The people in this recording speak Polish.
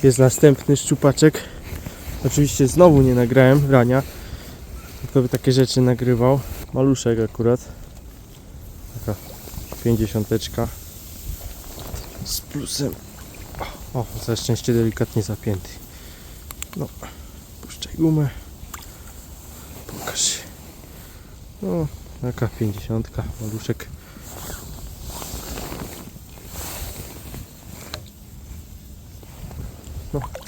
Jest następny szczupaczek. Oczywiście znowu nie nagrałem brania, tylko by takie rzeczy nagrywał. Maluszek akurat. Taka 50 z plusem. O, za szczęście delikatnie zapięty. No, puszczaj gumę. Pokaż się. No, taka 50, maluszek. No.